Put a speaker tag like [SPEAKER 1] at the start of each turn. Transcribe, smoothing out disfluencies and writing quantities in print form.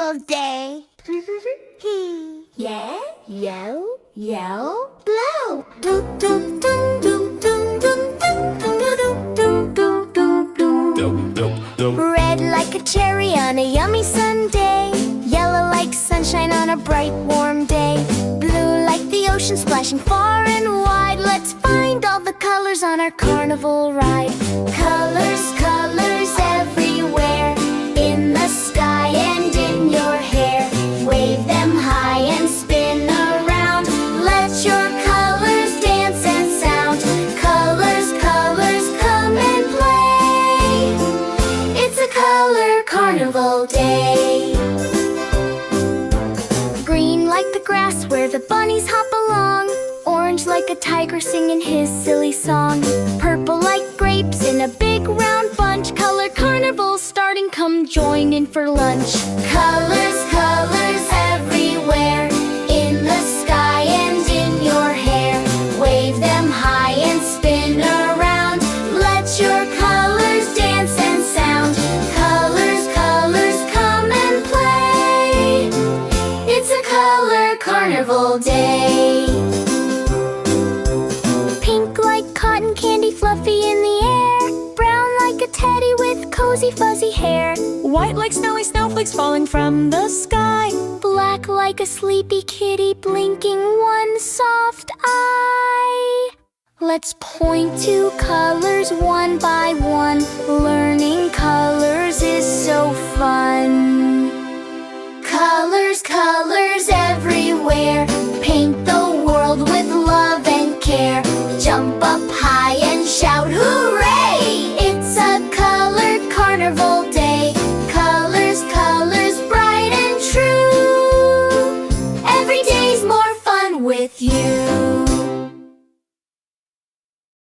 [SPEAKER 1] Carnival Day.
[SPEAKER 2] Yeah, yell, yell,
[SPEAKER 1] Blow.
[SPEAKER 2] doop doop doop doop doop doop doop doop doop doop doop.
[SPEAKER 1] Red like a cherry on a yummy sundae. Yellow like sunshine on a bright warm day. Blue like the ocean splashing far and wide. Let's find all the colors on our carnival ride. Colors, colors everywhere, in the sky and in your hair. Wave them high and spin around. Let your colors dance and sound. Colors, colors, come and play. It's a color carnival day. Green like the grass where the bunnies hop along. Orange like a tiger singing his silly song. Purple like grapes in a big round bunch. Color carnival starting, come join in for lunch. Colors, colors everywhere, in the sky and in your hair. Wave them high and spin around. Let your colors dance and sound. Colors, colors, come and play. It's a color carnival day. Pink like cotton candy fluffy in the air. Brown like a teddy with cozy fuzzy hair.
[SPEAKER 2] White like snowy snowflakes falling from the sky.
[SPEAKER 1] Black like a sleepy kitty blinking one soft eye. Let's point to colors one by one. Learning colors is